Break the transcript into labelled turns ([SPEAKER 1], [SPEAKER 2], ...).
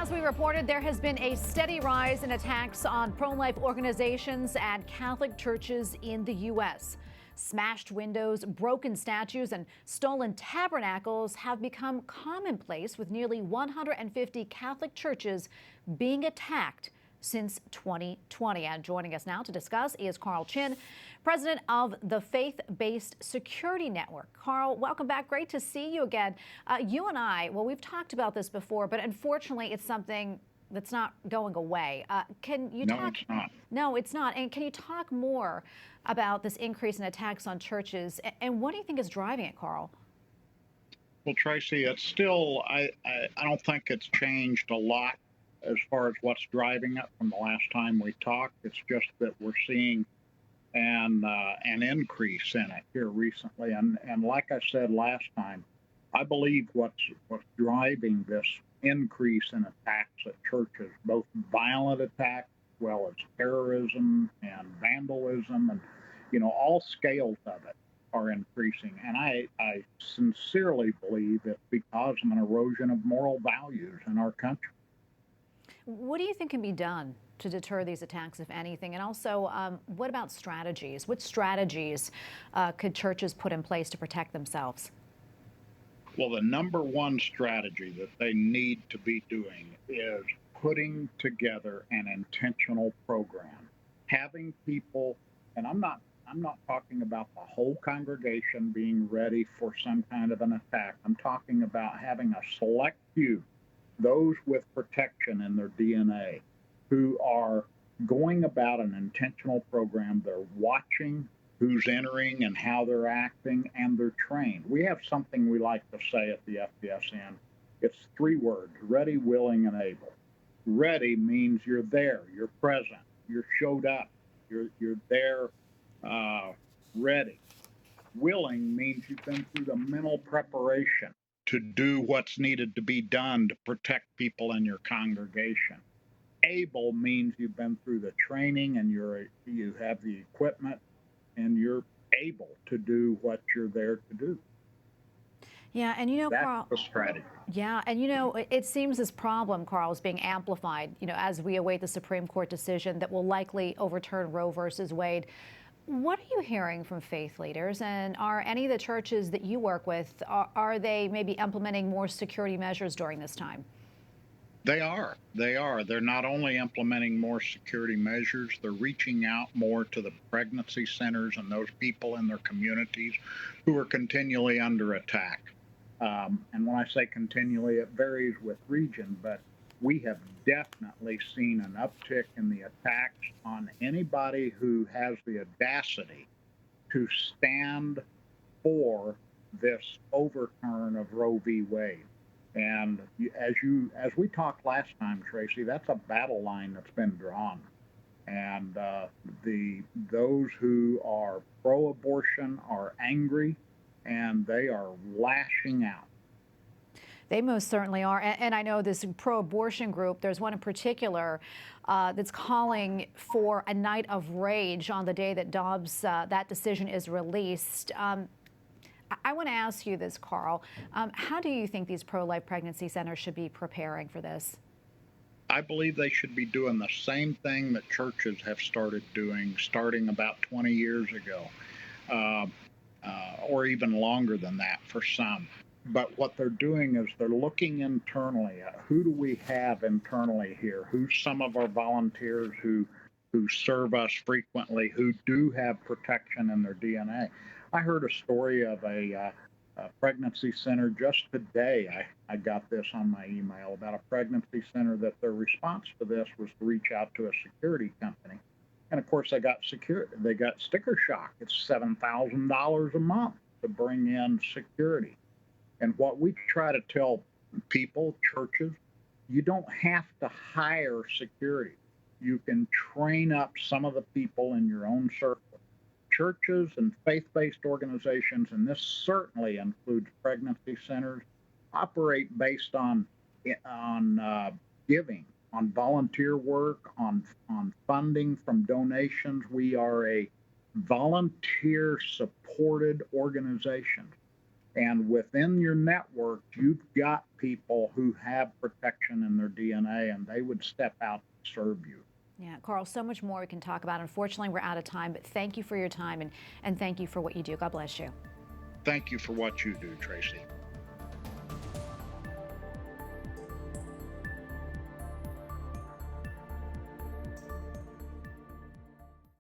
[SPEAKER 1] As we reported, there has been a steady rise in attacks on pro-life organizations and Catholic churches in the U.S. Smashed windows, broken statues, and stolen tabernacles have become commonplace, with nearly 150 Catholic churches being attacked since 2020. And joining us now to discuss is Chinn, president of the Faith-Based Security Network. Carl, welcome back. Great to see you again. You and I, well, we've talked about this before, but unfortunately, it's something that's not going away. Can you talk?
[SPEAKER 2] No, it's not.
[SPEAKER 1] No, it's not. And can you talk more about this increase in attacks on churches? And what do you think is driving it, Carl?
[SPEAKER 2] Well, Tracy, it's still, I don't think it's changed a lot as far as what's driving it from the last time we talked. It's just that we're seeing an increase in it here recently. And like I said last time, I believe what's driving this increase in attacks at churches, both violent attacks as well as terrorism and vandalism, and all scales of it are increasing. And I sincerely believe it's because of an erosion of moral values in our country.
[SPEAKER 1] What do you think can be done to deter these attacks, if anything? And also, what about strategies? What strategies could churches put in place to protect themselves?
[SPEAKER 2] Well, the number one strategy that they need to be doing is putting together an intentional program, having people, and I'm not talking about the whole congregation being ready for some kind of an attack. I'm talking about having a select few, those with protection in their DNA, who are going about an intentional program. They're watching who's entering and how they're acting, and they're trained. We have something we like to say at the FBSN. It's 3 words: ready, willing, and able. Ready means you're there, you're present, you're showed up, you're there, ready. Willing means you've been through the mental preparation to do what's needed to be done to protect people in your congregation. Able means you've been through the training and you have the equipment and you're able to do what you're there to do.
[SPEAKER 1] Yeah, and
[SPEAKER 2] that's
[SPEAKER 1] Carl,
[SPEAKER 2] the strategy.
[SPEAKER 1] Yeah, and it seems this problem, Carl, is being amplified, as we await the Supreme Court decision that will likely overturn Roe versus Wade. What are you hearing from faith leaders, and are any of the churches that you work with, are they maybe implementing more security measures during this time?
[SPEAKER 2] They are. They're not only implementing more security measures, they're reaching out more to the pregnancy centers and those people in their communities who are continually under attack. And when I say continually, it varies with region, but we have definitely seen an uptick in the attacks on anybody who has the audacity to stand for this overturn of Roe v. Wade. And as we talked last time, Tracy, that's a battle line that's been drawn. And those who are pro-abortion are angry, and they are lashing out.
[SPEAKER 1] They most certainly are. And I know this pro-abortion group, there's one in particular that's calling for a night of rage on the day that Dobbs, that decision is released. I want to ask you this, Carl. How do you think these pro-life pregnancy centers should be preparing for this?
[SPEAKER 2] I believe they should be doing the same thing that churches have started doing, starting about 20 years ago, or even longer than that for some. But what they're doing is they're looking internally at who do we have internally here, who's some of our volunteers who serve us frequently, who do have protection in their DNA. I heard a story of a pregnancy center just today. I got this on my email about a pregnancy center that their response to this was to reach out to a security company. And of course, they got sticker shock. It's $7,000 a month to bring in security. And what we try to tell people, churches, you don't have to hire security. You can train up some of the people in your own circle. Churches and faith-based organizations, and this certainly includes pregnancy centers, operate based on giving, on volunteer work, on funding from donations. We are a volunteer-supported organization. And within your network, you've got people who have protection in their DNA, and they would step out to serve you.
[SPEAKER 1] Yeah, Carl, so much more we can talk about. Unfortunately, we're out of time, but thank you for your time and thank you for what you do. God bless you.
[SPEAKER 2] Thank you for what you do, Tracy.